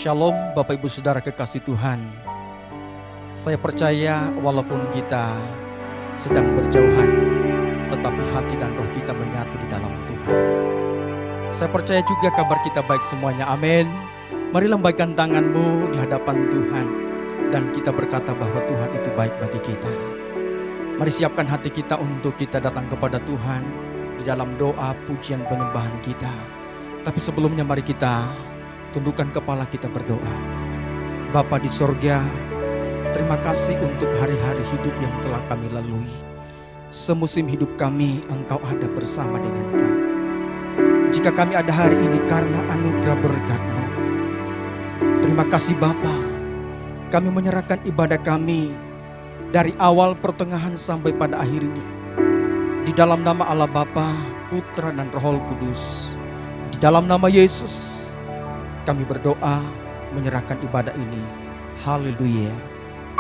Shalom Bapak Ibu Saudara kekasih Tuhan. Saya percaya walaupun kita sedang berjauhan, tetapi hati dan roh kita menyatu di dalam Tuhan. Saya percaya juga kabar kita baik semuanya, amin. Mari lambaikan tanganmu di hadapan Tuhan dan kita berkata bahwa Tuhan itu baik bagi kita. Mari siapkan hati kita untuk kita datang kepada Tuhan di dalam doa, pujian, penyembahan kita. Tapi sebelumnya mari kita tundukkan kepala kita berdoa. Bapa di sorga, terima kasih untuk hari-hari hidup yang telah kami lalui. Semusim hidup kami Engkau ada bersama dengan kami. Jika kami ada hari ini karena anugerah berkat-Mu. Terima kasih Bapa. Kami menyerahkan ibadah kami dari awal, pertengahan sampai pada akhirnya. Di dalam nama Allah Bapa, Putra dan Roh Kudus. Di dalam nama Yesus kami berdoa menyerahkan ibadah ini. Haleluya.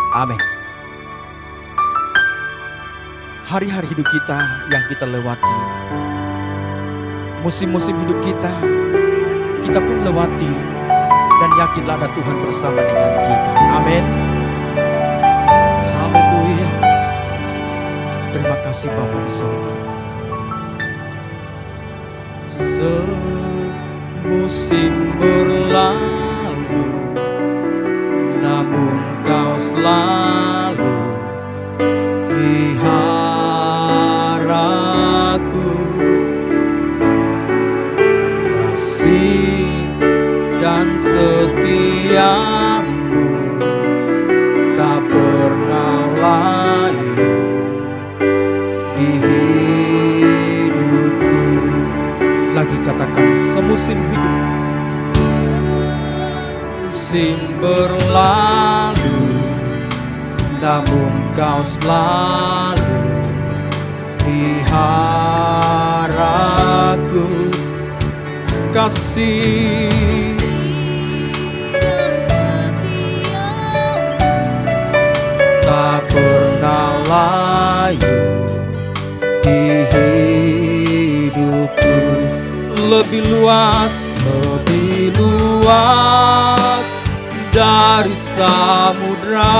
Amin. Hari-hari hidup kita yang kita lewati, musim-musim hidup kita pun lewati, dan yakinlah ada Tuhan bersama dengan kita. Amin. Haleluya. Terima kasih Bapa di surga. Musim berlalu, namun Kau selalu peliharaku. Kasih dan setiamu tak pernah layu di hidupku. Lagi katakan, semusim hidup, musim berlalu, namun Kau selalu peliharaku. Kasih tak pernah layu di hidupku. Lebih luas dari samudra.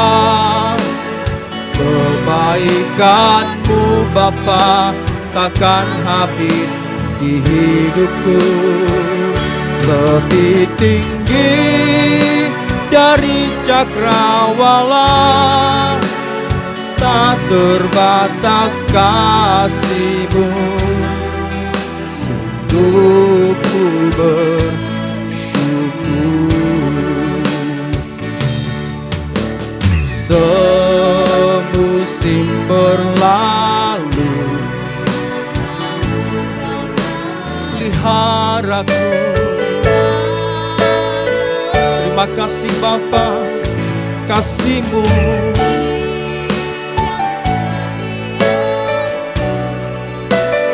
Kebaikan-Mu Bapa takkan habis di hidupku. Lebih tinggi dari cakrawala, tak terbatas kasih-Mu. Sungguh ku semusim berlalu, peliharaku. Terima kasih Bapa, kasih-Mu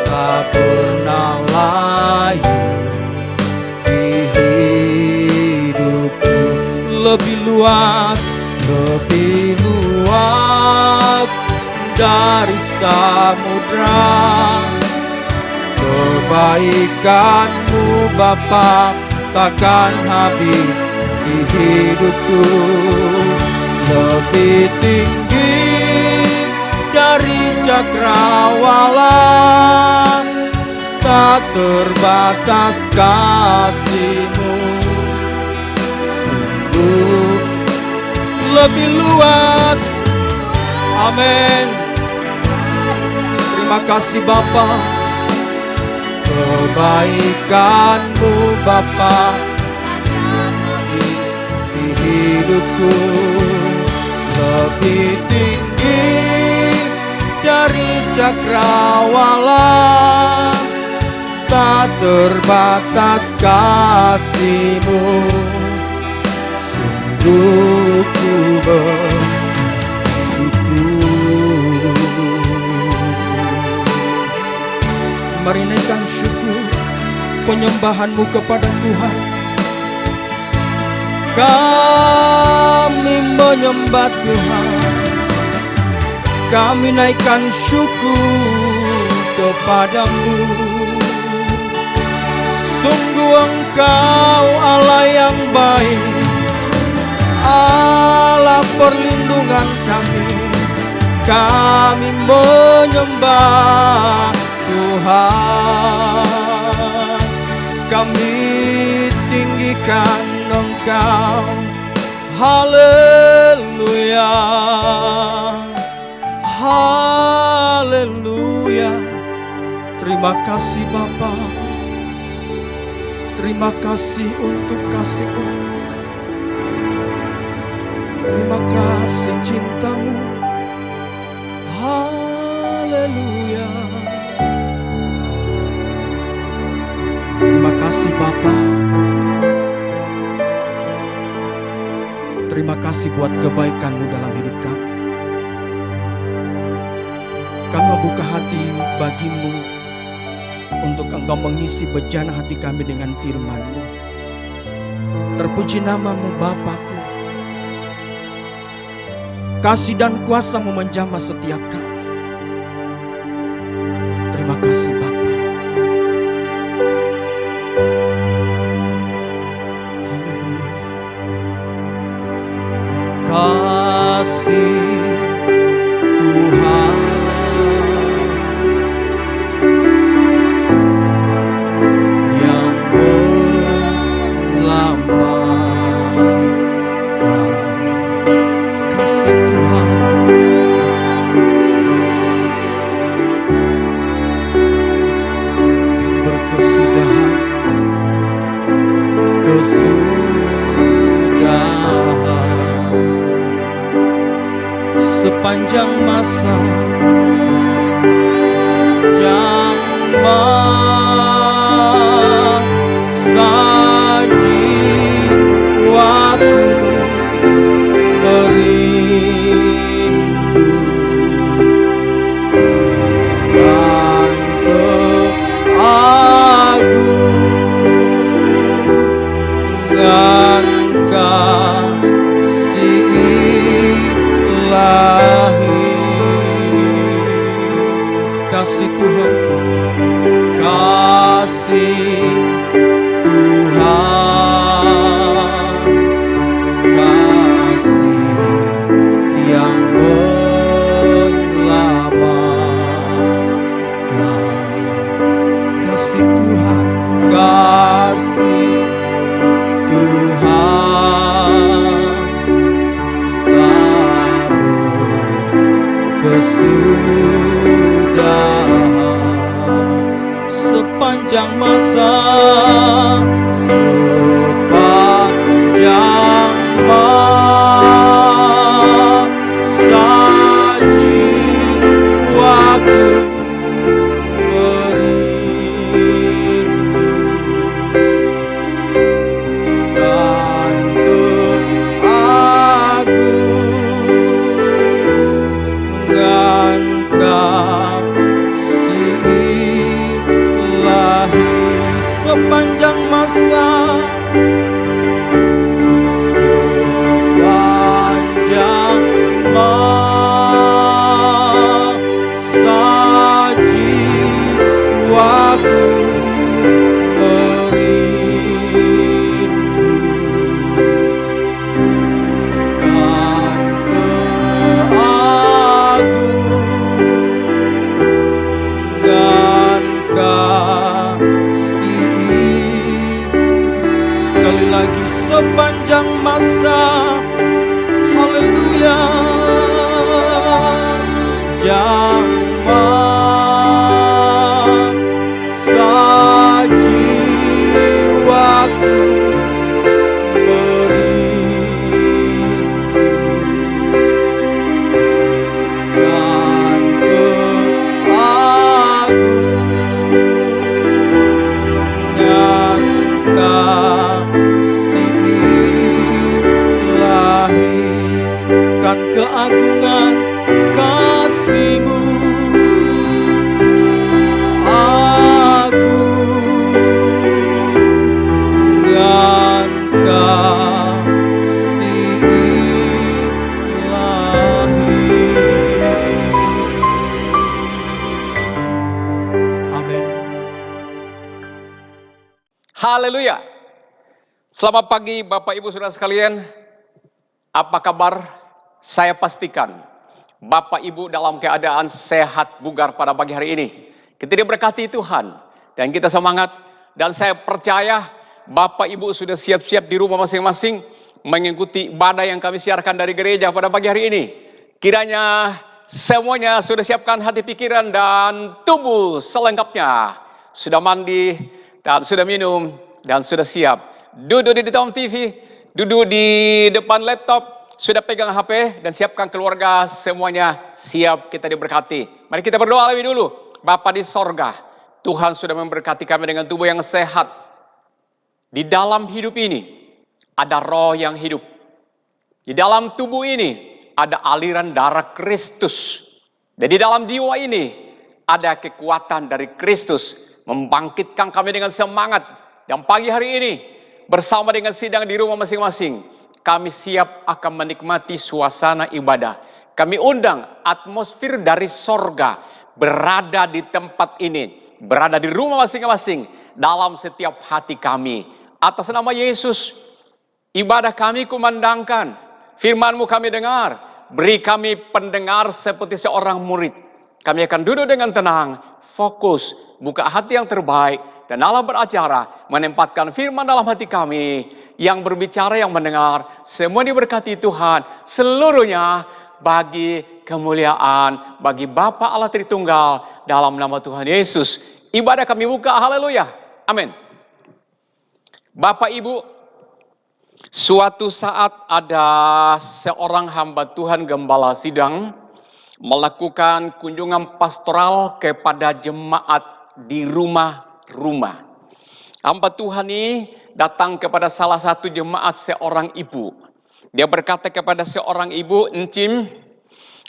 tak pernah layu di hidupku. Lebih luas dari samudra. Kebaikan-Mu Bapa takkan habis di hidupku. Lebih tinggi dari cakrawala, tak terbatas kasih-Mu. Sungguh lebih luas. Amin. Terima kasih Bapa. Kebaikan-Mu Bapa di hidupku. Lebih tinggi dari cakrawala, tak terbatas kasih-Mu. Sungguh ku mari naikkan syukur penyembahan-Mu kepada Tuhan. Kami menyembah Tuhan, kami naikkan syukur kepada-Mu. Sungguh Engkau Allah yang baik, Allah perlindungan kami menyembah Tuhan, kami tinggikan Engkau, haleluya, haleluya. Terima kasih Bapa, terima kasih untuk kasih-Mu, terima kasih cinta-Mu, haleluya. Terima kasih Bapa, terima kasih buat kebaikan-Mu dalam hidup kami. Kami membuka hati bagi-Mu untuk Engkau mengisi bejana hati kami dengan firman-Mu. Terpuji nama-Mu Bapakku. Kasih dan kuasa-Mu menjamah setiap kami. Terima kasih Bapa. Haleluya. Kasih Tuhan yang menyelamatkan, kasih Tuhan tak berkesudahan, sepanjang masa, jiwaku merindu dan keagungan kasih ilahi. Kasih Tuhan, kasih Tuhan, kasih yang menyelamatkan, kasih Tuhan, kasih Tuhan tak berkesudahan, sepanjang masa, sepanjang masa jiwaku merindu dan keagungan kasih ilahi. Sepanjang masa, sepanjang masa jiwaku merindu dan keagungan kasih. Sekali lagi, sepanjang masa, haleluya, masa jiwaku merindu dan keagungan kasih ilahi. Kan keagungan kasih-Mu, agungan kasih ilahi. Amin. Haleluya. Selamat pagi Bapak Ibu Saudara sekalian. Apa kabar? Saya pastikan Bapak Ibu dalam keadaan sehat bugar pada pagi hari ini. Kita diberkati Tuhan dan kita semangat, dan saya percaya Bapak Ibu sudah siap-siap di rumah masing-masing mengikuti ibadah yang kami siarkan dari gereja pada pagi hari ini. Kiranya semuanya sudah siapkan hati, pikiran, dan tubuh selengkapnya. Sudah mandi dan sudah minum dan sudah siap. Duduk di depan TV, duduk di depan laptop, sudah pegang HP, dan siapkan keluarga, semuanya siap kita diberkati. Mari kita berdoa lebih dulu. Bapa di sorga, Tuhan sudah memberkati kami dengan tubuh yang sehat. Di dalam hidup ini ada roh yang hidup. Di dalam tubuh ini ada aliran darah Kristus. Dan di dalam jiwa ini ada kekuatan dari Kristus membangkitkan kami dengan semangat. Dan pagi hari ini bersama dengan sidang di rumah masing-masing, kami siap akan menikmati suasana ibadah. Kami undang atmosfer dari sorga berada di tempat ini, berada di rumah masing-masing, dalam setiap hati kami. Atas nama Yesus, ibadah kami kumandangkan, firman-Mu kami dengar, beri kami pendengar seperti seorang murid. Kami akan duduk dengan tenang, fokus, buka hati yang terbaik, dan Allah beracara, menempatkan firman dalam hati kami. Yang berbicara, yang mendengar, semua diberkati Tuhan, seluruhnya bagi kemuliaan, bagi Bapa Allah Tritunggal, dalam nama Tuhan Yesus. Ibadah kami buka, haleluya, amin. Bapak Ibu, suatu saat ada seorang hamba Tuhan gembala sidang melakukan kunjungan pastoral kepada jemaat di rumah-rumah. Hamba Tuhan ini datang kepada salah satu jemaat seorang ibu. Dia berkata kepada seorang ibu, "Encim,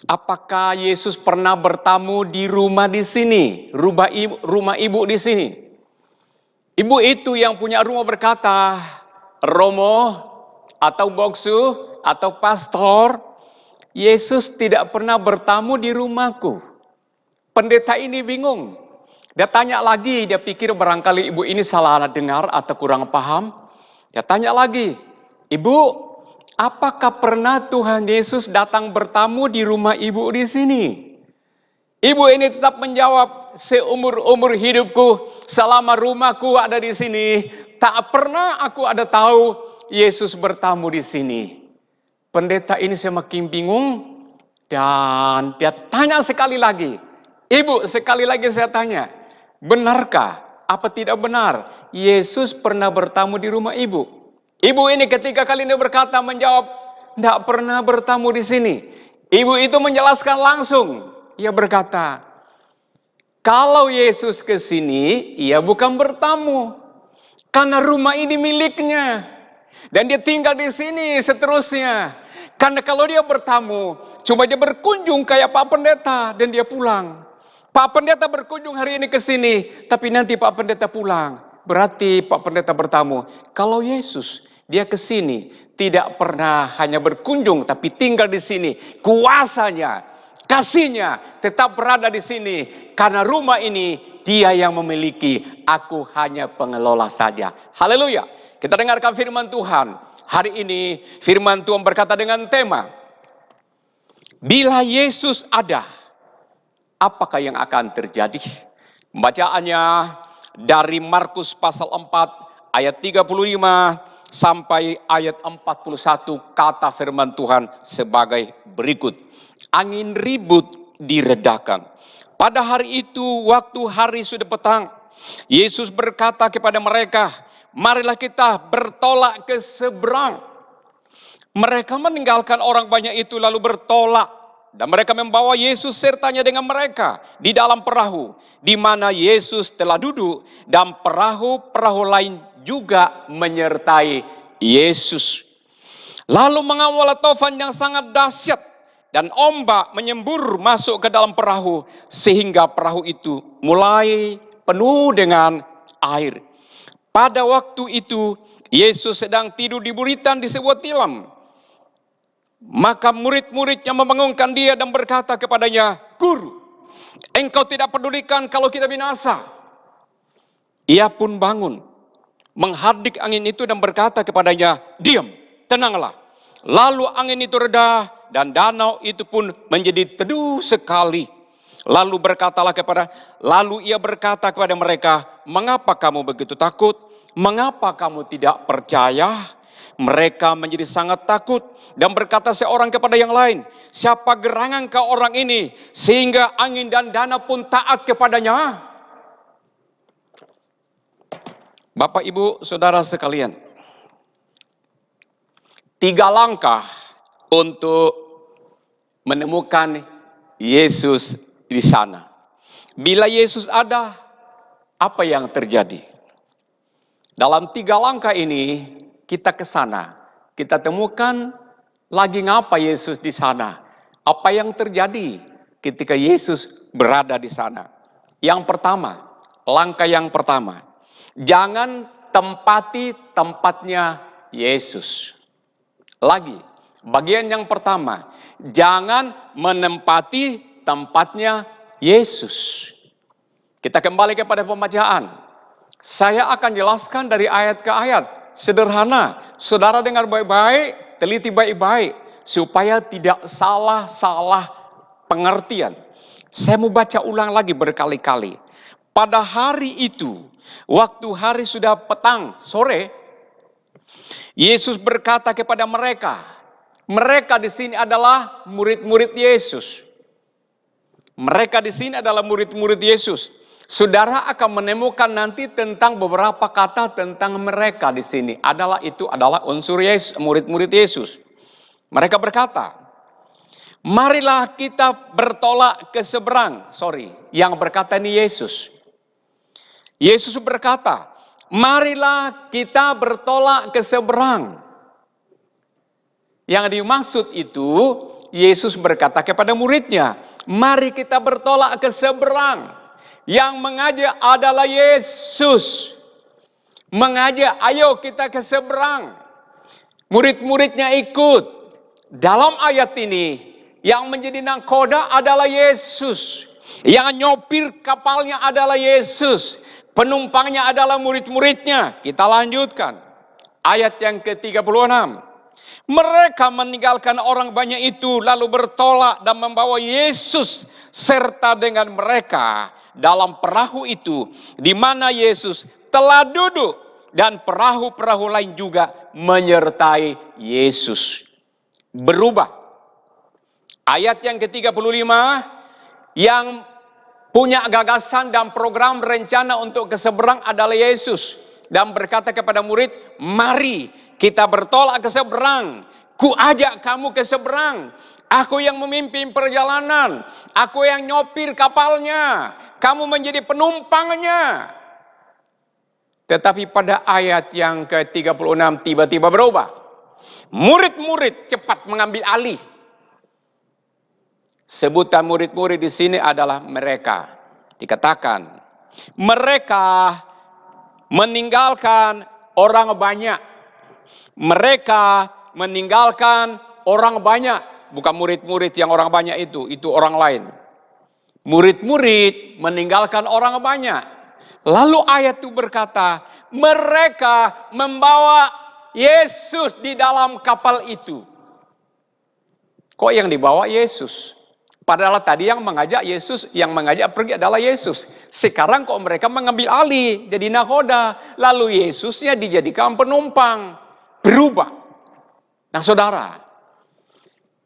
apakah Yesus pernah bertamu di rumah di sini? Rumah ibu di sini?" Ibu itu yang punya rumah berkata, "Romo atau boksu atau pastor, Yesus tidak pernah bertamu di rumahku." Pendeta ini bingung. Dia tanya lagi, dia pikir barangkali ibu ini salah dengar atau kurang paham. Dia tanya lagi, "Ibu, apakah pernah Tuhan Yesus datang bertamu di rumah ibu di sini?" Ibu ini tetap menjawab, "Seumur-umur hidupku, selama rumahku ada di sini, tak pernah aku ada tahu Yesus bertamu di sini." Pendeta ini semakin bingung dan dia tanya sekali lagi, "Ibu, sekali lagi saya tanya, benarkah apa tidak benar Yesus pernah bertamu di rumah ibu?" Ibu ini ketika kali ini berkata, menjawab, "Tidak pernah bertamu di sini." Ibu itu menjelaskan langsung. Ia berkata, "Kalau Yesus ke sini, ia bukan bertamu, karena rumah ini miliknya. Dan dia tinggal di sini seterusnya. Karena kalau dia bertamu, cuma dia berkunjung kayak Pak Pendeta dan dia pulang. Pak Pendeta berkunjung hari ini ke sini, tapi nanti Pak Pendeta pulang. Berarti Pak Pendeta bertamu. Kalau Yesus, dia ke sini, tidak pernah hanya berkunjung, tapi tinggal di sini. Kuasanya, kasihnya tetap berada di sini. Karena rumah ini dia yang memiliki, aku hanya pengelola saja." Haleluya. Kita dengarkan firman Tuhan. Hari ini firman Tuhan berkata dengan tema, "Bila Yesus ada, apakah yang akan terjadi?" Bacaannya dari Markus pasal 4 ayat 35 sampai ayat 41, kata firman Tuhan sebagai berikut. "Angin ribut diredakan. Pada hari itu, waktu hari sudah petang, Yesus berkata kepada mereka, 'Marilah kita bertolak ke seberang.' Mereka meninggalkan orang banyak itu lalu bertolak. Dan mereka membawa Yesus sertanya dengan mereka di dalam perahu, di mana Yesus telah duduk, dan perahu-perahu lain juga menyertai Yesus. Lalu mengawal tofan yang sangat dahsyat, dan ombak menyembur masuk ke dalam perahu, sehingga perahu itu mulai penuh dengan air. Pada waktu itu, Yesus sedang tidur di buritan di sebuah tilam. Maka murid-muridnya membangunkan dia dan berkata kepadanya, 'Guru, engkau tidak pedulikan kalau kita binasa?' Ia pun bangun, menghardik angin itu dan berkata kepadanya, 'Diam, tenanglah.' Lalu angin itu reda dan danau itu pun menjadi teduh sekali. Lalu ia berkata kepada mereka, "Mengapa kamu begitu takut? Mengapa kamu tidak percaya?" Mereka menjadi sangat takut dan berkata seorang kepada yang lain, "Siapa gerangan kau orang ini sehingga angin dan danau pun taat kepadanya?" Bapak, Ibu, Saudara sekalian, 3 langkah untuk menemukan Yesus di sana. Bila Yesus ada, apa yang terjadi? Dalam 3 langkah ini, kita ke sana. Kita temukan lagi ngapa Yesus di sana. Apa yang terjadi ketika Yesus berada di sana? Yang pertama, langkah yang pertama, jangan tempati tempatnya Yesus. Lagi, bagian yang pertama, jangan menempati tempatnya Yesus. Kita kembali kepada pembacaan. Saya akan jelaskan dari ayat ke ayat. Sederhana, saudara dengar baik-baik, teliti baik-baik, supaya tidak salah-salah pengertian. Saya mau baca ulang lagi berkali-kali. Pada hari itu, waktu hari sudah petang, sore, Yesus berkata kepada mereka, mereka di sini adalah murid-murid Yesus. Mereka di sini adalah murid-murid Yesus. Saudara akan menemukan nanti tentang beberapa kata tentang mereka di sini. Itu adalah unsur Yesus, murid-murid Yesus. Mereka berkata, marilah kita bertolak ke seberang. Yang berkata ini Yesus. Yesus berkata, marilah kita bertolak ke seberang. Yang dimaksud itu, Yesus berkata kepada muridnya, mari kita bertolak ke seberang. Yang mengajak adalah Yesus. Mengajak, ayo kita ke seberang. Murid-muridnya ikut. Dalam ayat ini, yang menjadi nahkoda adalah Yesus. Yang nyopir kapalnya adalah Yesus. Penumpangnya adalah murid-muridnya. Kita lanjutkan. Ayat yang ke-36. Mereka meninggalkan orang banyak itu lalu bertolak dan membawa Yesus serta dengan mereka dalam perahu itu di mana Yesus telah duduk dan perahu-perahu lain juga menyertai Yesus. Berubah. Ayat yang ke-35 yang punya gagasan dan program rencana untuk ke seberang adalah Yesus. Dan berkata kepada murid, mari kita bertolak ke seberang. Ku ajak kamu ke seberang. Aku yang memimpin perjalanan. Aku yang nyopir kapalnya. Kamu menjadi penumpangnya. Tetapi pada ayat yang ke-36 tiba-tiba berubah. Murid-murid cepat mengambil alih. Sebutan murid-murid di sini adalah mereka. Dikatakan, mereka meninggalkan orang banyak. Mereka meninggalkan orang banyak. Bukan murid-murid yang orang banyak itu orang lain. Murid-murid meninggalkan orang banyak. Lalu ayat itu berkata, mereka membawa Yesus di dalam kapal itu. Kok yang dibawa Yesus? Padahal tadi yang mengajak Yesus, yang mengajak pergi adalah Yesus. Sekarang kok mereka mengambil alih, jadi nahoda. Lalu Yesusnya dijadikan penumpang. Berubah. Nah saudara,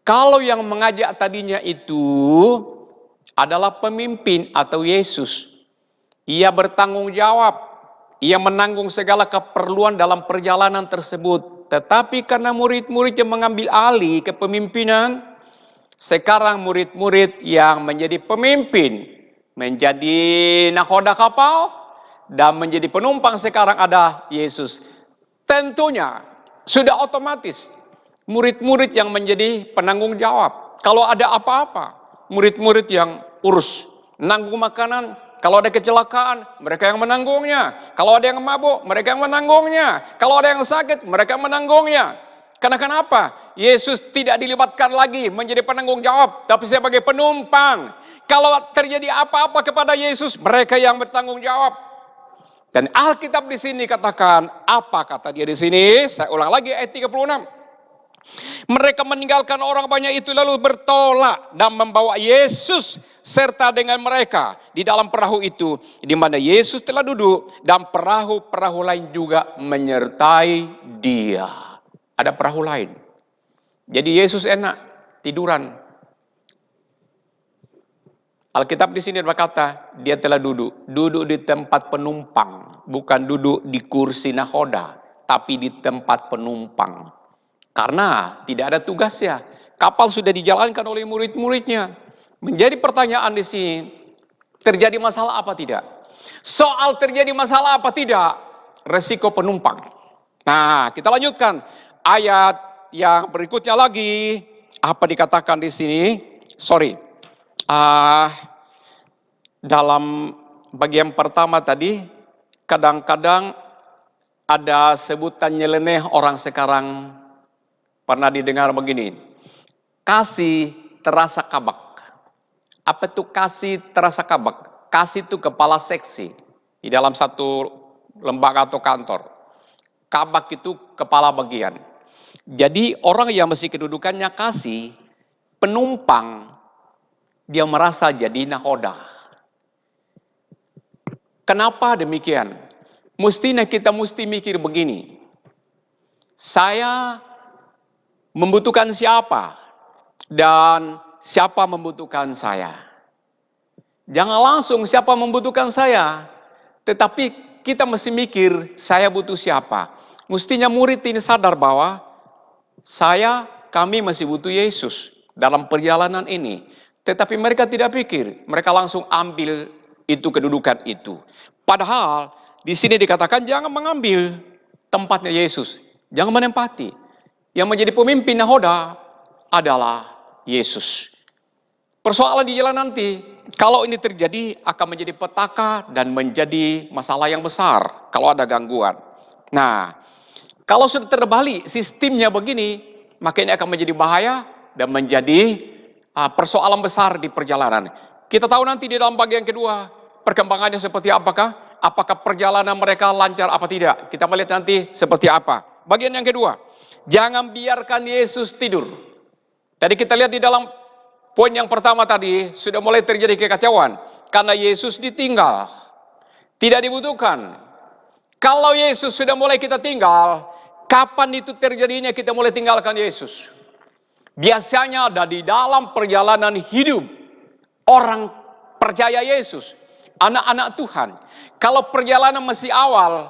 kalau yang mengajak tadinya itu adalah pemimpin atau Yesus. Ia bertanggung jawab. Ia menanggung segala keperluan dalam perjalanan tersebut. Tetapi karena murid-murid yang mengambil alih kepemimpinan, sekarang murid-murid yang menjadi pemimpin, menjadi nakoda kapal, dan menjadi penumpang sekarang ada Yesus. Tentunya sudah otomatis murid-murid yang menjadi penanggung jawab. Kalau ada apa-apa, murid-murid yang urus, nanggung makanan. Kalau ada kecelakaan, mereka yang menanggungnya. Kalau ada yang mabuk, mereka yang menanggungnya. Kalau ada yang sakit, mereka yang menanggungnya. Karena kenapa? Yesus tidak dilibatkan lagi menjadi penanggung jawab, tapi sebagai penumpang. Kalau terjadi apa-apa kepada Yesus, mereka yang bertanggung jawab. Dan Alkitab di sini katakan, apa kata dia di sini? Saya ulang lagi ayat 36. Mereka meninggalkan orang banyak itu lalu bertolak dan membawa Yesus serta dengan mereka di dalam perahu itu, di mana Yesus telah duduk dan perahu-perahu lain juga menyertai dia. Ada perahu lain. Jadi Yesus enak tiduran. Alkitab di sini berkata, dia telah duduk di tempat penumpang, bukan duduk di kursi nahoda, tapi di tempat penumpang. Karena tidak ada tugasnya. Kapal sudah dijalankan oleh murid-muridnya. Menjadi pertanyaan di sini, terjadi masalah apa tidak? Soal terjadi masalah apa tidak? Resiko penumpang. Nah, kita lanjutkan ayat yang berikutnya lagi. Apa dikatakan di sini? Dalam bagian pertama tadi, kadang-kadang ada sebutan nyeleneh orang sekarang. Pernah didengar begini, kasih terasa kabak. Apa itu kasih terasa kabak? Kasih itu kepala seksi di dalam satu lembaga atau kantor. Kabak itu kepala bagian. Jadi orang yang mesti kedudukannya kasih, penumpang, dia merasa jadi nahoda. Kenapa demikian? Mestinya kita mesti mikir begini. Saya membutuhkan siapa dan siapa membutuhkan saya. Jangan langsung siapa membutuhkan saya, tetapi kita mesti mikir saya butuh siapa. Mestinya murid ini sadar bahwa kami masih butuh Yesus dalam perjalanan ini. Tetapi mereka tidak pikir, mereka langsung ambil itu kedudukan itu. Padahal di sini dikatakan jangan mengambil tempatnya Yesus, jangan menempati. Yang menjadi pemimpin nahoda adalah Yesus. Persoalan di jalan nanti, kalau ini terjadi akan menjadi petaka dan menjadi masalah yang besar kalau ada gangguan. Nah, kalau sudah terbalik sistemnya begini, maka ini akan menjadi bahaya dan menjadi persoalan besar di perjalanan. Kita tahu nanti di dalam bagian kedua, perkembangannya seperti apakah? Apakah perjalanan mereka lancar apa tidak? Kita melihat nanti seperti apa. Bagian yang kedua. Jangan biarkan Yesus tidur. Tadi kita lihat di dalam poin yang pertama tadi, sudah mulai terjadi kekacauan. Karena Yesus ditinggal. Tidak dibutuhkan. Kalau Yesus sudah mulai kita tinggal, kapan itu terjadinya kita mulai tinggalkan Yesus? Biasanya ada di dalam perjalanan hidup. Orang percaya Yesus. Anak-anak Tuhan. Kalau perjalanan masih awal,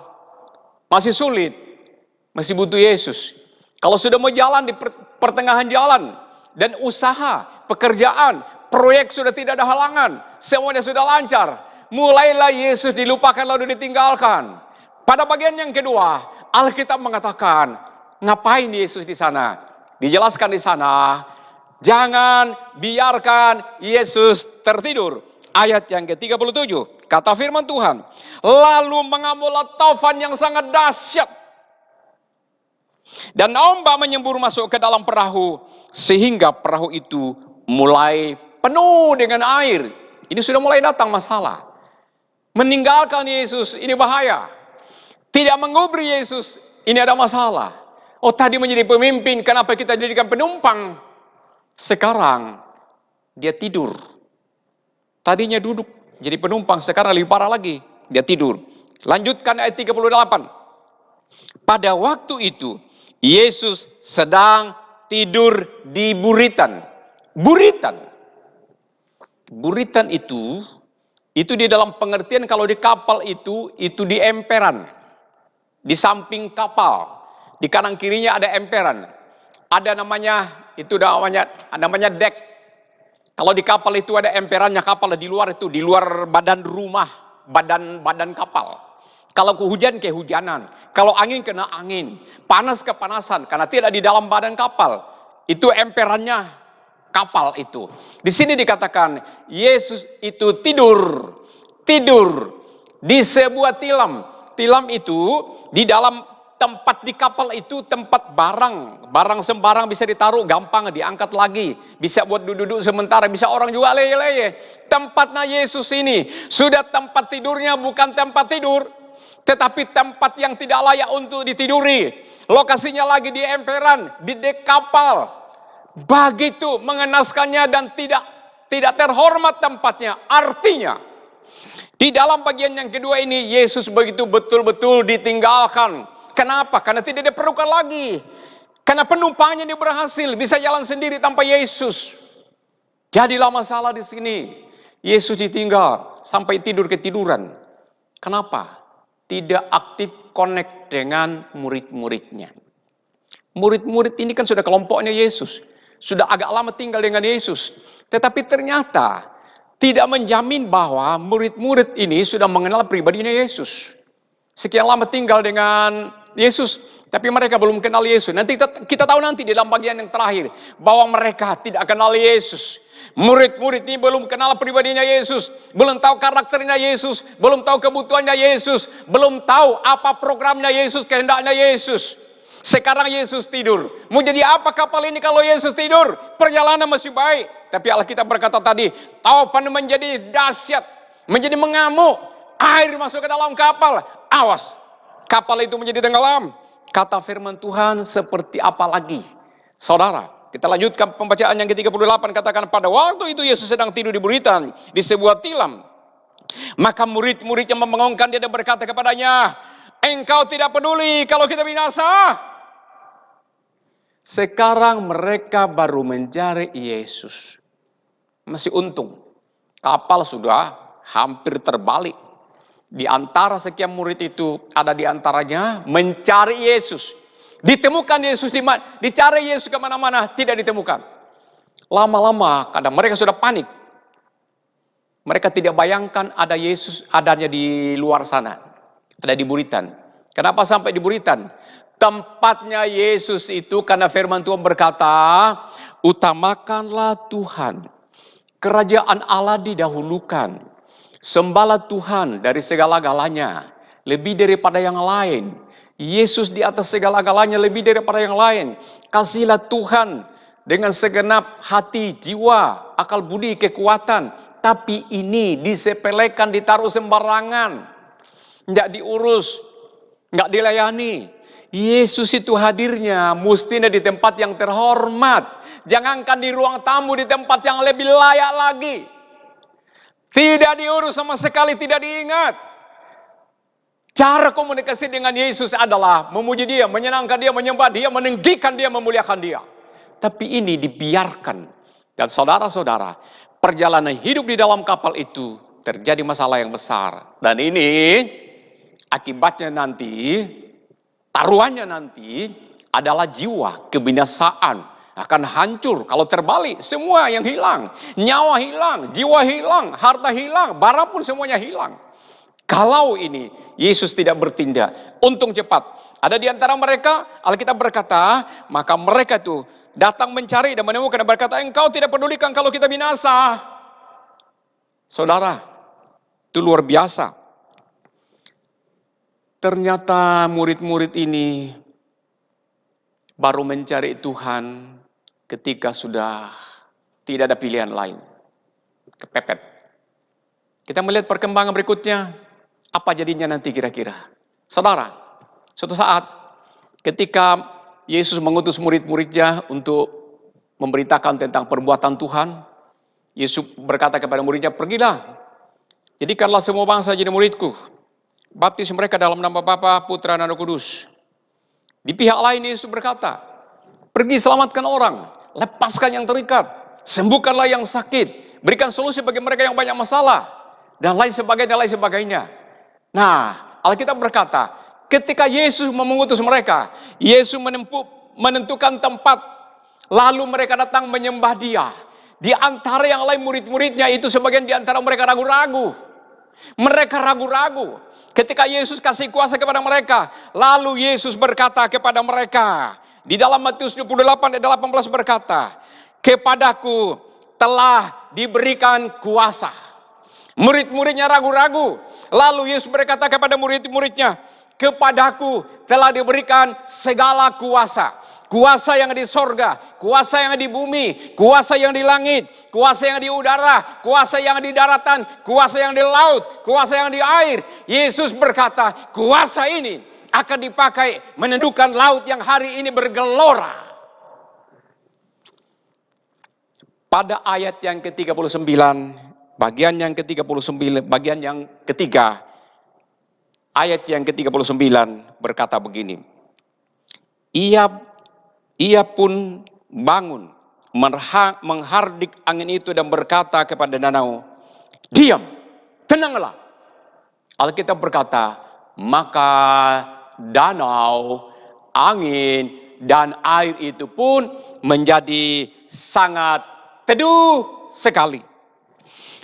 masih sulit, masih butuh Yesus. Kalau sudah mau jalan di pertengahan jalan, dan usaha, pekerjaan, proyek sudah tidak ada halangan, semuanya sudah lancar, mulailah Yesus dilupakan lalu ditinggalkan. Pada bagian yang kedua, Alkitab mengatakan, ngapain Yesus di sana? Dijelaskan di sana, jangan biarkan Yesus tertidur. Ayat yang ke-37, kata firman Tuhan, lalu mengamulah taufan yang sangat dahsyat. Dan ombak menyembur masuk ke dalam perahu, sehingga perahu itu mulai penuh dengan air. Ini sudah mulai datang masalah. Meninggalkan Yesus, ini bahaya. Tidak mengubri Yesus, ini ada masalah. Oh, tadi menjadi pemimpin, kenapa kita jadikan penumpang? Sekarang, dia tidur. Tadinya duduk, jadi penumpang, sekarang lebih parah lagi. Dia tidur. Lanjutkan ayat 38. Pada waktu itu, Yesus sedang tidur di buritan. Buritan. Buritan itu di dalam pengertian kalau di kapal itu di emperan. Di samping kapal. Di kanan kirinya ada emperan. Ada namanya dek. Kalau di kapal itu ada emperannya, kapal di luar itu, di luar badan rumah, badan kapal. Kalau kehujanan, kalau angin kena angin, panas kepanasan, karena tidak di dalam badan kapal. Itu emperannya kapal itu. Di sini dikatakan, Yesus itu tidur di sebuah tilam. Tilam itu di dalam tempat di kapal itu tempat barang sembarang bisa ditaruh, gampang diangkat lagi, bisa buat duduk sementara, bisa orang juga leye-leye. Tempatnya Yesus ini sudah tempat tidurnya bukan tempat tidur. tetapi tempat yang tidak layak untuk ditiduri. Lokasinya lagi di emperan, di dek kapal. Begitu mengenaskannya dan tidak terhormat tempatnya. Artinya, di dalam bagian yang kedua ini, Yesus begitu betul-betul ditinggalkan. Kenapa? Karena tidak diperlukan lagi. Karena penumpangnya dia berhasil, bisa jalan sendiri tanpa Yesus. Jadilah masalah di sini. Yesus ditinggal sampai tidur ketiduran. Kenapa? Tidak aktif connect dengan murid-muridnya. Murid-murid ini kan sudah kelompoknya Yesus. Sudah agak lama tinggal dengan Yesus. Tetapi ternyata tidak menjamin bahwa murid-murid ini sudah mengenal pribadinya Yesus. Sekian lama tinggal dengan Yesus, tapi mereka belum kenal Yesus. Nanti kita tahu nanti di dalam bagian yang terakhir bahwa mereka tidak kenal Yesus. Murid-murid ini belum kenal pribadinya Yesus, belum tahu karakternya Yesus, belum tahu kebutuhannya Yesus, belum tahu apa programnya Yesus, kehendaknya Yesus. Sekarang Yesus tidur. Mau jadi apa kapal ini kalau Yesus tidur? Perjalanan masih baik. Tapi Alkitab berkata tadi, taupan menjadi dahsyat, menjadi mengamuk. Air masuk ke dalam kapal. Awas, kapal itu menjadi tenggelam. Kata firman Tuhan seperti apa lagi? Saudara, kita lanjutkan pembacaan yang ke-38, katakan pada waktu itu Yesus sedang tidur di buritan di sebuah tilam. Maka murid-muridnya membengongkan dia dan berkata kepadanya, engkau tidak peduli kalau kita binasa? Sekarang mereka baru mencari Yesus. Masih untung, kapal sudah hampir terbalik. Di antara sekian murid itu, ada di antaranya mencari Yesus. Ditemukan Yesus di mana? Dicari Yesus kemana-mana, tidak ditemukan. Lama-lama, kadang mereka sudah panik. Mereka tidak bayangkan ada Yesus adanya di luar sana. Ada di buritan. Kenapa sampai di buritan? Tempatnya Yesus itu karena firman Tuhan berkata, utamakanlah Tuhan. Kerajaan Allah didahulukan. Sembahlah Tuhan dari segala-galanya. Lebih daripada yang lain. Yesus di atas segala-galanya lebih daripada yang lain. Kasihilah Tuhan dengan segenap hati, jiwa, akal budi, kekuatan. Tapi ini disepelekan, ditaruh sembarangan. Tidak diurus, tidak dilayani. Yesus itu hadirnya mestinya di tempat yang terhormat. Jangankan di ruang tamu, di tempat yang lebih layak lagi. Tidak diurus sama sekali, tidak diingat. Cara komunikasi dengan Yesus adalah memuji dia, menyenangkan dia, menyembah dia, meninggikan dia, memuliakan dia. Tapi ini dibiarkan. Dan saudara-saudara, perjalanan hidup di dalam kapal itu terjadi masalah yang besar. Dan ini akibatnya nanti, taruhannya nanti adalah jiwa, kebinasaan. Akan hancur kalau terbalik, semua yang hilang. Nyawa hilang, jiwa hilang, harta hilang, barang pun semuanya hilang. Kalau ini Yesus tidak bertindak, untung cepat. Ada di antara mereka, Alkitab berkata, maka mereka itu datang mencari dan menemukan dan berkata, engkau tidak pedulikan kalau kita binasa. Saudara, itu luar biasa. Ternyata murid-murid ini baru mencari Tuhan ketika sudah tidak ada pilihan lain. Kepepet. Kita melihat perkembangan berikutnya. Apa jadinya nanti kira-kira? Saudara, suatu saat ketika Yesus mengutus murid-muridnya untuk memberitakan tentang perbuatan Tuhan, Yesus berkata kepada muridnya, pergilah, jadikanlah semua bangsa jadi muridku. Baptis mereka dalam nama Bapa, Putra, dan Roh Kudus. Di pihak lain Yesus berkata, pergi selamatkan orang, lepaskan yang terikat, sembuhkanlah yang sakit, berikan solusi bagi mereka yang banyak masalah, dan lain sebagainya. Nah, Alkitab berkata, ketika Yesus mengutus mereka, Yesus menentukan tempat, lalu mereka datang menyembah dia. Di antara yang lain murid-muridnya itu sebagian di antara mereka ragu-ragu. Mereka ragu-ragu. Ketika Yesus kasih kuasa kepada mereka, lalu Yesus berkata kepada mereka, di dalam Matius 28 ayat 18 berkata, kepadaku telah diberikan kuasa. Murid-muridnya ragu-ragu. Lalu Yesus berkata kepada murid-muridnya, kepadaku telah diberikan segala kuasa. kuasa yang di sorga, kuasa yang di bumi, kuasa yang di langit, kuasa yang di udara, kuasa yang di daratan, kuasa yang di laut, kuasa yang di air. Yesus berkata, kuasa ini akan dipakai menundukkan laut yang hari ini bergelora. Pada ayat yang ke-39, bagian yang ke-39, bagian yang ketiga, ayat yang ke-39 berkata begini. Ia pun bangun, menghardik angin itu dan berkata kepada danau, diam, tenanglah. Alkitab berkata, maka danau, angin, dan air itu pun menjadi sangat teduh sekali.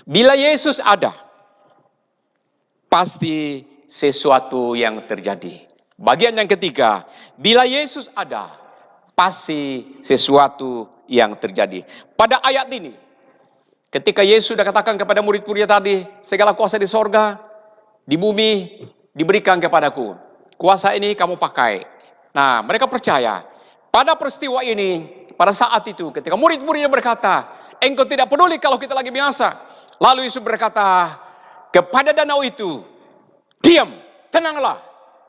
Bila Yesus ada, pasti sesuatu yang terjadi. Bagian yang ketiga, bila Yesus ada, pasti sesuatu yang terjadi. Pada ayat ini, ketika Yesus sudah katakan kepada murid-muridnya tadi, segala kuasa di sorga, di bumi diberikan kepadaku. Kuasa ini kamu pakai. Nah, mereka percaya. Pada peristiwa ini, pada saat itu, ketika murid-muridnya berkata, engkau tidak peduli kalau kita lagi biasa. Lalu Yesus berkata kepada danau itu, diam, tenanglah.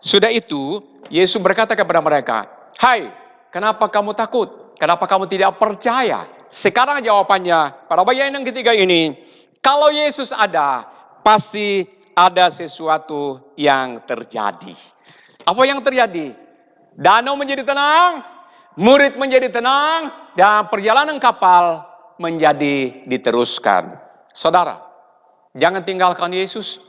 Sudah itu, Yesus berkata kepada mereka, hai, kenapa kamu takut? Kenapa kamu tidak percaya? Sekarang jawabannya, pada bagian yang ketiga ini, kalau Yesus ada, pasti ada sesuatu yang terjadi. Apa yang terjadi? Danau menjadi tenang, murid menjadi tenang, dan perjalanan kapal menjadi diteruskan. Saudara, jangan tinggalkan Yesus,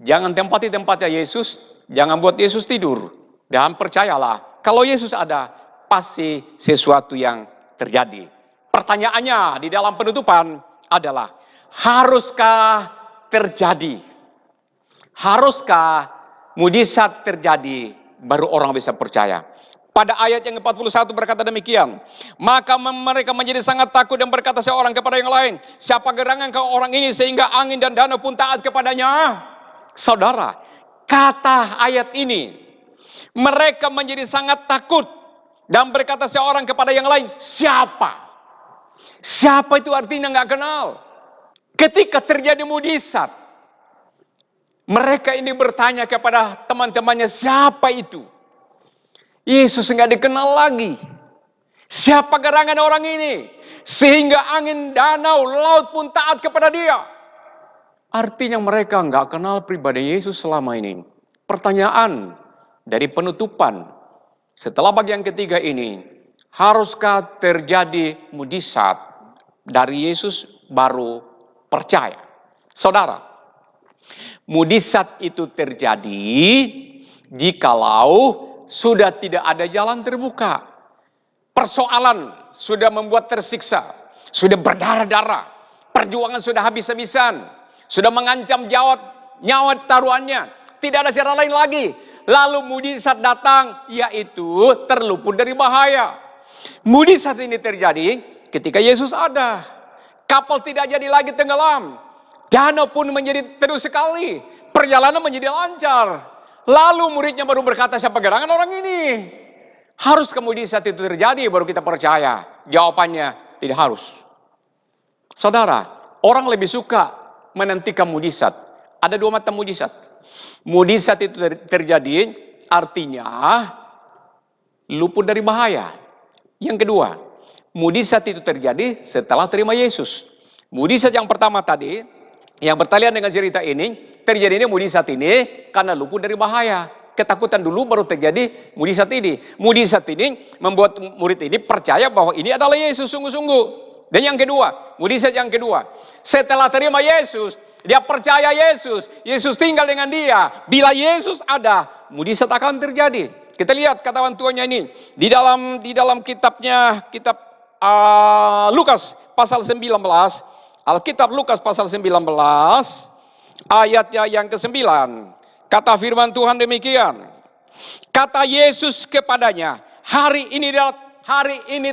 jangan tempati tempatnya Yesus, jangan buat Yesus tidur. Dan percayalah, kalau Yesus ada, pasti sesuatu yang terjadi. Pertanyaannya di dalam penutupan adalah, haruskah terjadi? Haruskah mujizat terjadi baru orang bisa percaya? Pada ayat yang ke-41 berkata demikian, maka mereka menjadi sangat takut dan berkata seorang kepada yang lain, siapa gerangan kau orang ini sehingga angin dan danau pun taat kepadanya? Saudara, kata ayat ini, mereka menjadi sangat takut dan berkata seorang kepada yang lain, siapa? Siapa itu artinya nggak kenal. Ketika terjadi mujizat, mereka ini bertanya kepada teman-temannya, siapa itu? Yesus nggak dikenal lagi. Siapa gerangan orang ini? Sehingga angin, danau, laut pun taat kepada dia. Artinya mereka nggak kenal pribadi Yesus selama ini. Pertanyaan dari penutupan setelah bagian ketiga ini, haruskah terjadi mujizat dari Yesus baru percaya? Saudara, mujizat itu terjadi jikalau sudah tidak ada jalan terbuka. Persoalan sudah membuat tersiksa, sudah berdarah-darah, perjuangan sudah habis-habisan, sudah mengancam nyawa taruhannya, tidak ada cara lain lagi. Lalu mujizat datang, yaitu terluput dari bahaya. Mujizat ini terjadi ketika Yesus ada. Kapal tidak jadi lagi tenggelam, danau pun menjadi teduh sekali, perjalanan menjadi lancar. Lalu muridnya baru berkata, siapa gerangan orang ini? Harus mujizat itu terjadi baru kita percaya? Jawabannya tidak harus. Saudara, orang lebih suka menantikan mujizat. Ada dua macam mujizat. Mujizat itu terjadi artinya luput dari bahaya. Yang kedua, mujizat itu terjadi setelah terima Yesus. Mujizat yang pertama tadi, yang bertalian dengan cerita ini, terjadinya mujizat ini karena luput dari bahaya. Ketakutan dulu baru terjadi mujizat ini. Mujizat ini membuat murid ini percaya bahwa ini adalah Yesus sungguh-sungguh. Dan yang kedua, mujizat yang kedua, setelah terima Yesus, dia percaya Yesus, Yesus tinggal dengan dia. Bila Yesus ada, mujizat akan terjadi. Kita lihat kata tuannya ini di dalam kitabnya, kitab Lukas pasal 19, Alkitab Lukas pasal 19, ayatnya yang ke-9. Kata firman Tuhan demikian. Kata Yesus kepadanya, hari ini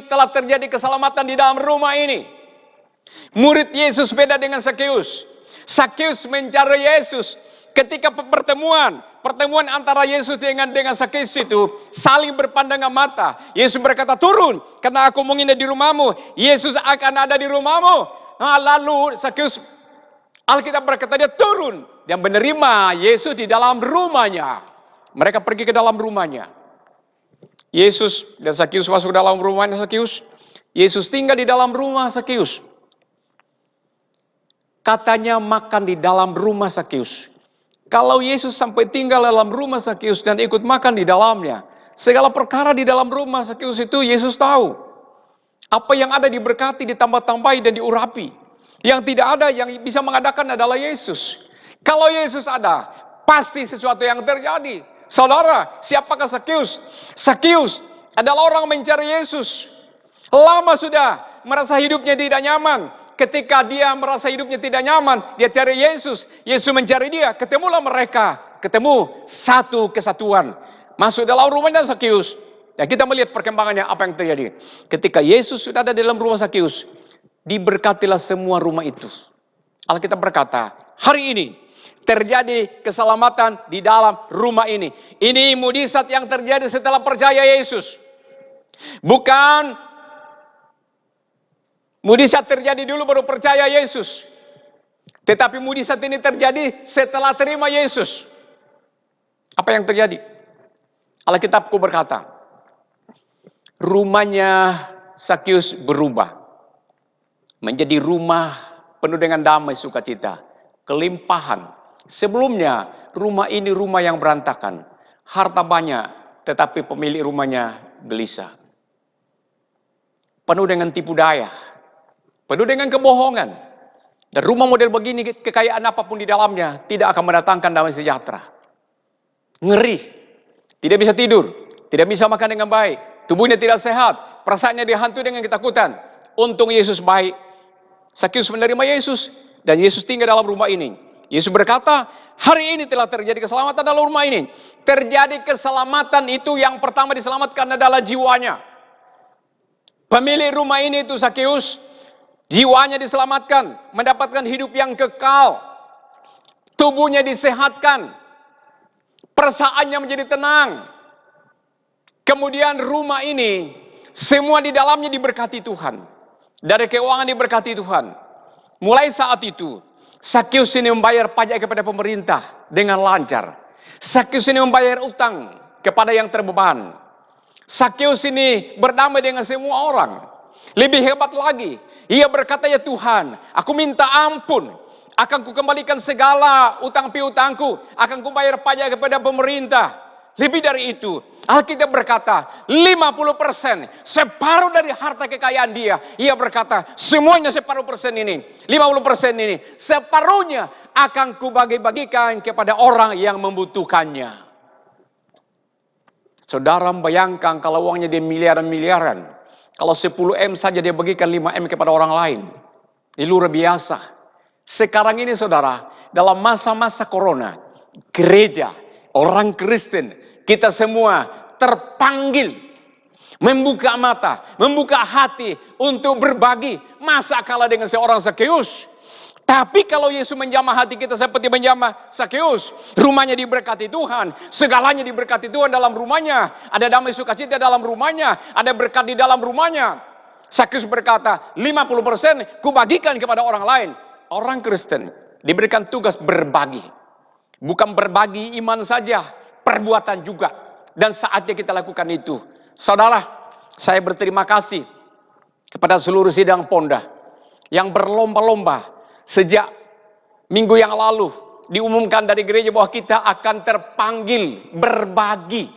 telah terjadi keselamatan di dalam rumah ini. Murid Yesus beda dengan Sakeus. Sakeus mencari Yesus ketika pertemuan. pertemuan antara Yesus dengan Sakeus itu saling berpandangan mata. Yesus berkata, turun, karena aku menginap di rumahmu. Yesus akan ada di rumahmu. Nah, lalu Sakeus, Alkitab berkata dia turun dan menerima Yesus di dalam rumahnya. Mereka pergi ke dalam rumahnya. Yesus dan Sakeus masuk dalam rumahnya Sakeus. Yesus tinggal di dalam rumah Sakeus. Katanya makan di dalam rumah Sakeus. Kalau Yesus sampai tinggal dalam rumah Sakeus dan ikut makan di dalamnya, segala perkara di dalam rumah Sakeus itu Yesus tahu. Apa yang ada diberkati, ditambah-tambahi dan diurapi. Yang tidak ada yang bisa mengadakan adalah Yesus. Kalau Yesus ada, pasti sesuatu yang terjadi. Saudara, siapakah Sakeus? Sakeus adalah orang mencari Yesus. Lama sudah merasa hidupnya tidak nyaman. Ketika dia merasa hidupnya tidak nyaman, dia cari Yesus. Yesus mencari dia, ketemulah mereka. Ketemu satu kesatuan. Masuk dalam rumahnya Sakeus. Ya, kita melihat perkembangannya apa yang terjadi. Ketika Yesus sudah ada dalam rumah Sakeus, diberkatilah semua rumah itu. Alkitab berkata, hari ini terjadi keselamatan di dalam rumah ini. Ini mukjizat yang terjadi setelah percaya Yesus. Bukan mukjizat terjadi dulu baru percaya Yesus. Tetapi mukjizat ini terjadi setelah terima Yesus. Apa yang terjadi? Alkitabku berkata, rumahnya Sakeus berubah menjadi rumah penuh dengan damai sukacita, kelimpahan. Sebelumnya rumah ini rumah yang berantakan, harta banyak, tetapi pemilik rumahnya gelisah. Penuh dengan tipu daya, penuh dengan kebohongan. Dan rumah model begini, kekayaan apapun di dalamnya tidak akan mendatangkan damai sejahtera. Ngeri, tidak bisa tidur, tidak bisa makan dengan baik, tubuhnya tidak sehat, perasaannya dihantui dengan ketakutan. Untung Yesus baik. Sakeus menerima Yesus dan Yesus tinggal dalam rumah ini. Yesus berkata, hari ini telah terjadi keselamatan dalam rumah ini. Terjadi keselamatan itu yang pertama diselamatkan adalah jiwanya. Pemilik rumah ini itu Sakeus, jiwanya diselamatkan, mendapatkan hidup yang kekal. Tubuhnya disehatkan, perasaannya menjadi tenang. Kemudian rumah ini, semua di dalamnya diberkati Tuhan. Dari keuangan diberkati Tuhan. Mulai saat itu, Sakeus ini membayar pajak kepada pemerintah dengan lancar. Sakeus ini membayar utang kepada yang terbeban. Sakeus ini berdamai dengan semua orang. Lebih hebat lagi, ia berkata, ya Tuhan, aku minta ampun. Akan kukembalikan segala utang piutangku. Akan kubayar pajak kepada pemerintah. Lebih dari itu, Alkitab berkata 50%, separuh dari harta kekayaan dia. Ia berkata semuanya separuh persen ini, 50% ini, separuhnya akan kubagi-bagikan kepada orang yang membutuhkannya. Saudara bayangkan kalau uangnya dia miliaran-miliaran. Kalau 10M saja dia bagikan 5M kepada orang lain. Ini luar biasa. Sekarang ini saudara, dalam masa-masa corona, gereja, orang Kristen, kita semua terpanggil membuka mata, membuka hati untuk berbagi. Masa kalah dengan seorang Sakeus? Tapi kalau Yesus menjamah hati kita seperti menjamah Sakeus, rumahnya diberkati Tuhan, segalanya diberkati Tuhan dalam rumahnya, ada damai sukacita dalam rumahnya, ada berkat di dalam rumahnya. Sakeus berkata, 50% kubagikan kepada orang lain. Orang Kristen diberikan tugas berbagi. Bukan berbagi iman saja, perbuatan juga. Dan saatnya kita lakukan itu. Saudara, saya berterima kasih kepada seluruh sidang Ponda yang berlomba-lomba sejak minggu yang lalu diumumkan dari gereja bahwa kita akan terpanggil berbagi,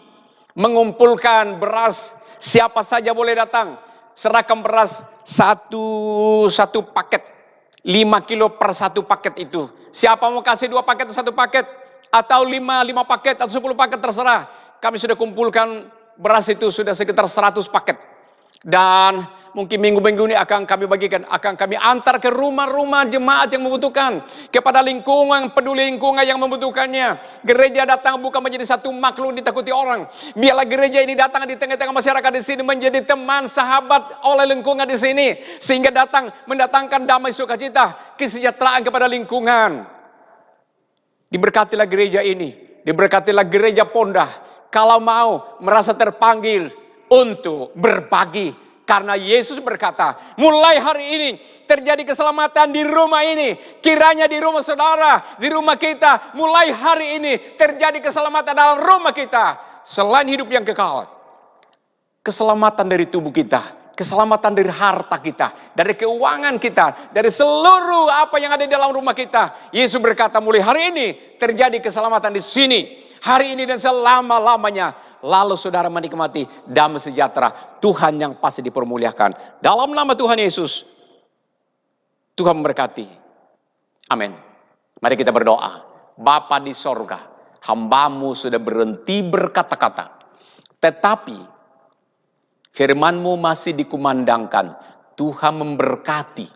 mengumpulkan beras. Siapa saja boleh datang, serahkan beras satu paket, 5 kilo per satu paket itu. Siapa mau kasih 2 paket atau 1 paket, atau 5 paket atau 10 paket terserah. Kami sudah kumpulkan beras itu sudah sekitar 100 paket. Dan mungkin minggu-minggu ini akan kami bagikan, akan kami antar ke rumah-rumah jemaat yang membutuhkan, kepada lingkungan, peduli lingkungan yang membutuhkannya. Gereja datang bukan menjadi satu makhluk ditakuti orang. Biarlah gereja ini datang di tengah-tengah masyarakat di sini menjadi teman, sahabat oleh lingkungan di sini, sehingga datang mendatangkan damai sukacita, kesejahteraan kepada lingkungan. Diberkatilah gereja ini Diberkatilah gereja Pondah. Kalau mau merasa terpanggil untuk berbagi. Karena Yesus berkata, mulai hari ini terjadi keselamatan di rumah ini. Kiranya di rumah saudara, di rumah kita. Mulai hari ini terjadi keselamatan dalam rumah kita. Selain hidup yang kekal. Keselamatan dari tubuh kita, keselamatan dari harta kita, dari keuangan kita, dari seluruh apa yang ada di dalam rumah kita. Yesus berkata, mulai hari ini terjadi keselamatan di sini, hari ini dan selama-lamanya. Lalu saudara menikmati damai sejahtera Tuhan yang pasti dipermuliakan. Dalam nama Tuhan Yesus, Tuhan memberkati. Amin. Mari kita berdoa. Bapa di sorga, hambamu sudah berhenti berkata-kata, tetapi firman-Mu masih dikumandangkan. Tuhan memberkati.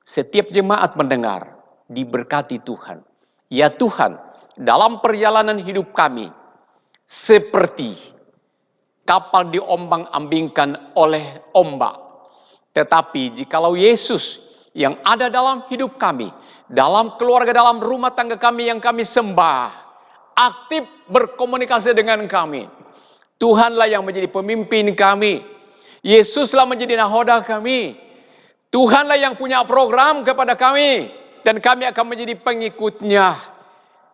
Setiap jemaat mendengar, diberkati Tuhan. Ya Tuhan, dalam perjalanan hidup kami, seperti kapal diombang-ambingkan oleh ombak. Tetapi jikalau Yesus yang ada dalam hidup kami, dalam keluarga, dalam rumah tangga kami yang kami sembah, aktif berkomunikasi dengan kami, Tuhanlah yang menjadi pemimpin kami. Yesuslah menjadi nahoda kami. Tuhanlah yang punya program kepada kami. Dan kami akan menjadi pengikutnya.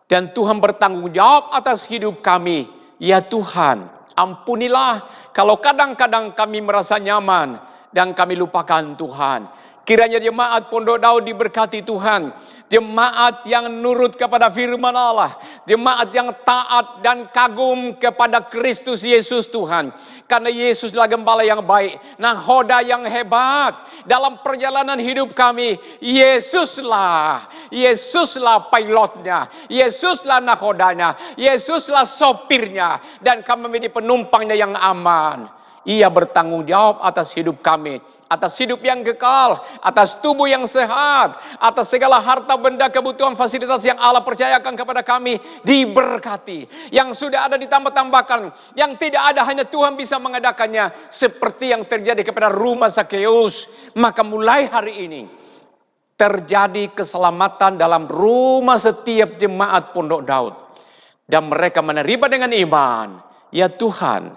Dan Tuhan bertanggung jawab atas hidup kami. Ya Tuhan, ampunilah kalau kadang-kadang kami merasa nyaman dan kami lupakan Tuhan. Kiranya jemaat Pondok Daud diberkati Tuhan. Jemaat yang nurut kepada firman Allah. Jemaat yang taat dan kagum kepada Kristus Yesus Tuhan. Karena Yesuslah gembala yang baik. Nahoda yang hebat. Dalam perjalanan hidup kami. Yesuslah pilotnya. Yesuslah nahodanya. Yesuslah sopirnya. Dan kami menjadi penumpangnya yang aman. Ia bertanggung jawab atas hidup kami. Atas hidup yang kekal, atas tubuh yang sehat, atas segala harta benda kebutuhan fasilitas yang Allah percayakan kepada kami diberkati. Yang sudah ada ditambah-tambahkan, yang tidak ada hanya Tuhan bisa mengadakannya. Seperti yang terjadi kepada rumah Zakeus. Maka mulai hari ini terjadi keselamatan dalam rumah setiap jemaat Pondok Daud. Dan mereka menerima dengan iman. Ya Tuhan,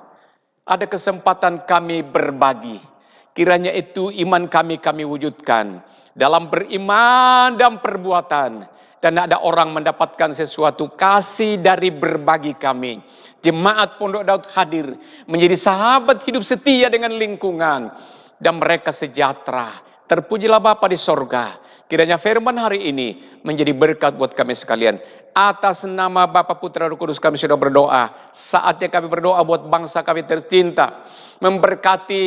ada kesempatan kami berbagi. Kiranya itu iman kami wujudkan dalam beriman dan perbuatan. Dan ada orang mendapatkan sesuatu kasih dari berbagi kami. Jemaat Pondok Daud hadir menjadi sahabat hidup setia dengan lingkungan. Dan mereka sejahtera. Terpujilah Bapa di sorga. Kiranya firman hari ini menjadi berkat buat kami sekalian. Atas nama Bapa, Putra, Roh Kudus kami sudah berdoa. Saatnya kami berdoa buat bangsa kami tercinta. Memberkati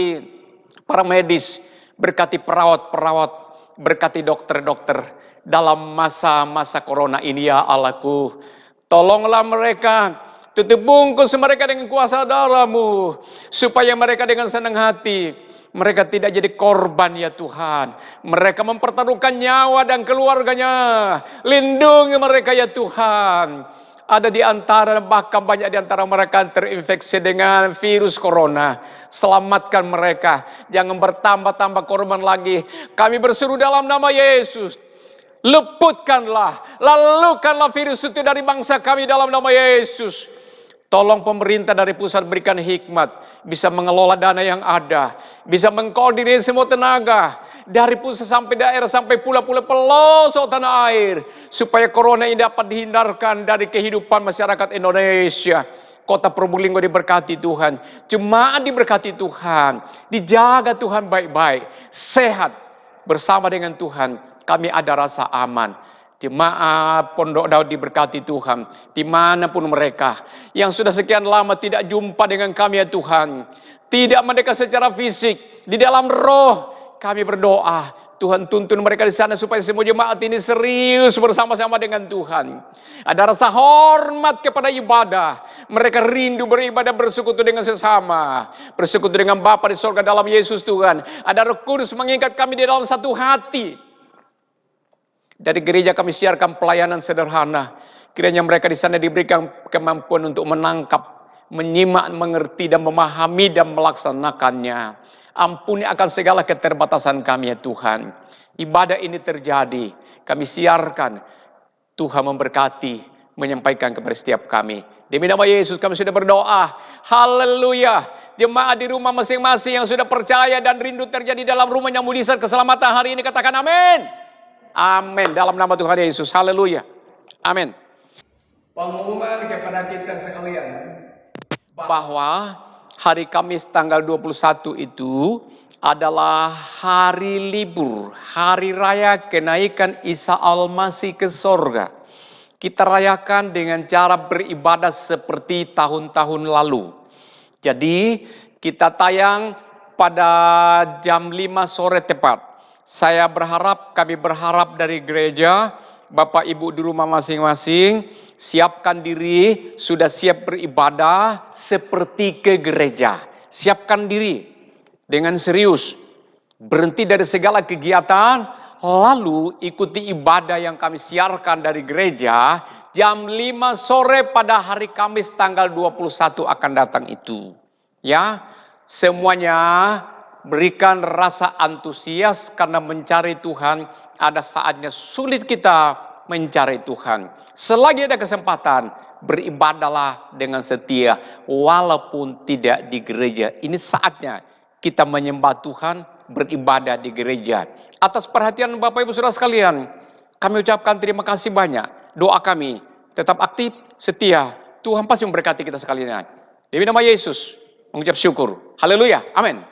para medis, berkati perawat-perawat, berkati dokter-dokter dalam masa-masa corona ini ya Allahku. Tolonglah mereka, tutup bungkus mereka dengan kuasa darah-Mu, supaya mereka dengan senang hati, mereka tidak jadi korban ya Tuhan. Mereka mempertaruhkan nyawa dan keluarganya. Lindungi mereka ya Tuhan. Ada di antara, bahkan banyak di antara mereka terinfeksi dengan virus corona. Selamatkan mereka. Jangan bertambah-tambah korban lagi. Kami berseru dalam nama Yesus. Luputkanlah, lalukanlah virus itu dari bangsa kami dalam nama Yesus. Tolong pemerintah dari pusat berikan hikmat. Bisa mengelola dana yang ada. Bisa mengkoordinir semua tenaga. Dari pusat sampai daerah sampai pula-pula pelosok tanah air. Supaya corona ini dapat dihindarkan dari kehidupan masyarakat Indonesia. Kota Probolinggo diberkati Tuhan. Jemaat diberkati Tuhan. Dijaga Tuhan baik-baik. Sehat. Bersama dengan Tuhan kami ada rasa aman. Jemaat Pondok Daud diberkati Tuhan. Dimanapun mereka. Yang sudah sekian lama tidak jumpa dengan kami ya Tuhan. Tidak mendekat secara fisik. Di dalam roh kami berdoa. Tuhan tuntun mereka di sana supaya semua jemaat ini serius bersama-sama dengan Tuhan. Ada rasa hormat kepada ibadah. Mereka rindu beribadah bersekutu dengan sesama. Bersekutu dengan Bapa di surga dalam Yesus Tuhan. Ada Roh Kudus mengikat kami di dalam satu hati. Dari gereja kami siarkan pelayanan sederhana. Kiranya mereka di sana diberikan kemampuan untuk menangkap, menyimak, mengerti dan memahami dan melaksanakannya. Ampuni akan segala keterbatasan kami ya Tuhan. Ibadah ini terjadi. Kami siarkan. Tuhan memberkati menyampaikan kepada setiap kami. Demi nama Yesus kami sudah berdoa. Haleluya. Jemaat di rumah masing-masing yang sudah percaya dan rindu terjadi dalam rumahnya mujizat keselamatan hari ini, katakan amin. Amin. Dalam nama Tuhan Yesus. Haleluya. Amin. Pengumuman kepada kita sekalian bahwa hari Kamis tanggal 21 itu adalah hari libur, hari raya kenaikan Isa Al-Masih ke sorga. Kita rayakan dengan cara beribadah seperti tahun-tahun lalu. Jadi kita tayang pada jam 5 sore tepat. Kami berharap dari gereja, Bapak Ibu di rumah masing-masing, siapkan diri, sudah siap beribadah seperti ke gereja. Siapkan diri dengan serius. Berhenti dari segala kegiatan, lalu ikuti ibadah yang kami siarkan dari gereja jam 5 sore pada hari Kamis tanggal 21 akan datang itu. Ya, semuanya berikan rasa antusias karena mencari Tuhan. Ada saatnya sulit kita mencari Tuhan. Selagi ada kesempatan, beribadahlah dengan setia walaupun tidak di gereja. Ini saatnya kita menyembah Tuhan, beribadah di gereja. Atas perhatian Bapak Ibu Saudara sekalian, kami ucapkan terima kasih banyak. Doa kami tetap aktif, setia. Tuhan pasti memberkati kita sekalian. Demi nama Yesus, mengucap syukur. Haleluya, amin.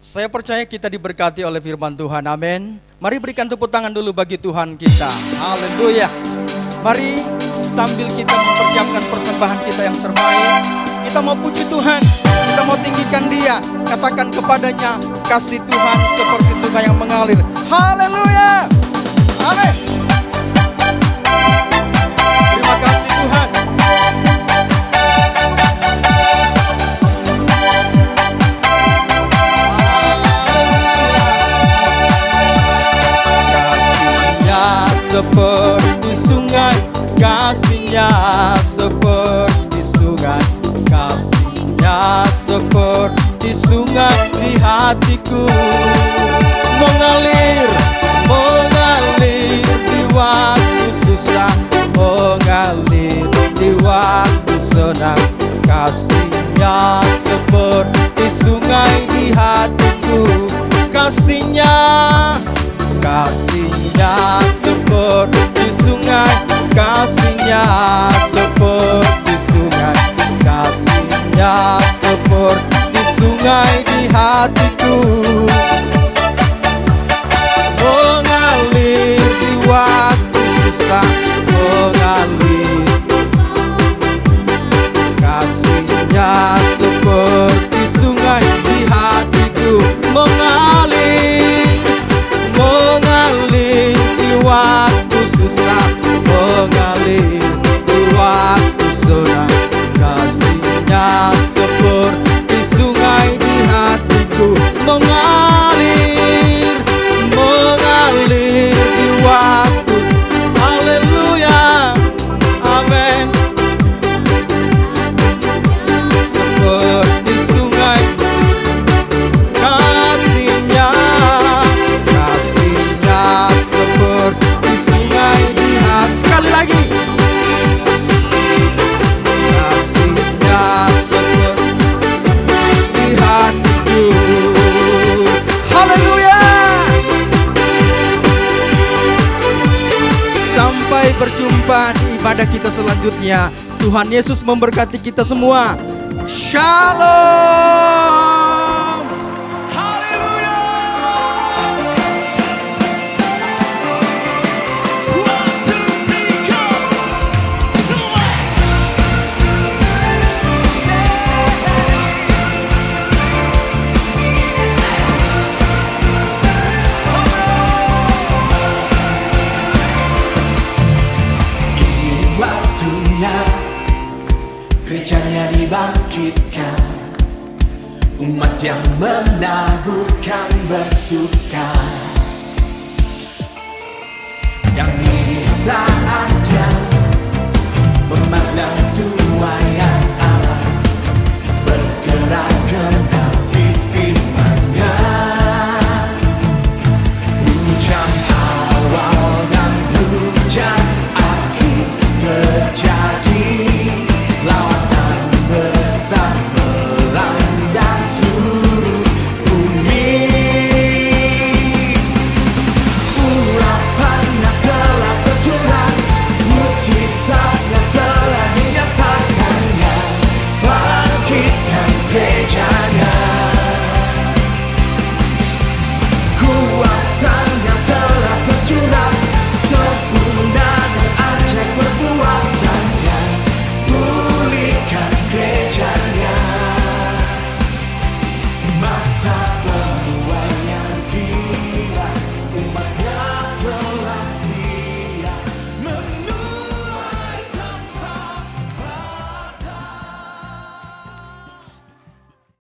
Saya percaya kita diberkati oleh firman Tuhan, amin. Mari berikan tepuk tangan dulu bagi Tuhan kita. Haleluya. Mari sambil kita mempersiapkan persembahan kita yang terbaik, kita mau puji Tuhan, kita mau tinggikan Dia, katakan kepadanya, kasih Tuhan seperti sungai yang mengalir. Haleluya. Amin. Terima kasih Tuhan. Seperti sungai, kasihnya seperti sungai, kasihnya seperti sungai di hatiku, mengalir, mengalir di waktu susah, mengalir di waktu senang, kasihnya seperti sungai di hatiku, kasihnya, kasihnya seperti sungai, kasihnya seperti sungai, kasihnya seperti sungai di hatiku, mengalir di waktu susah, mengalir, kasihnya seperti sungai di hatiku, mengalir, mengalir di waktu susah, mengalir di waktu senang, kasihnya seperti sungai di hatiku, mengalir, mengalir di waktu. Haleluya, amin. Seperti sungai, kasihnya, kasihnya seperti sungai di hati. Sekali lagi, kasihnya seperti di hatiku. Haleluya. Sampai berjumpa di ibadah kita selanjutnya. Tuhan Yesus memberkati kita semua. Shalom. Gerejanya dibangkitkan, umat yang menaburkan bersuka. Yang ini saatnya memandang tuai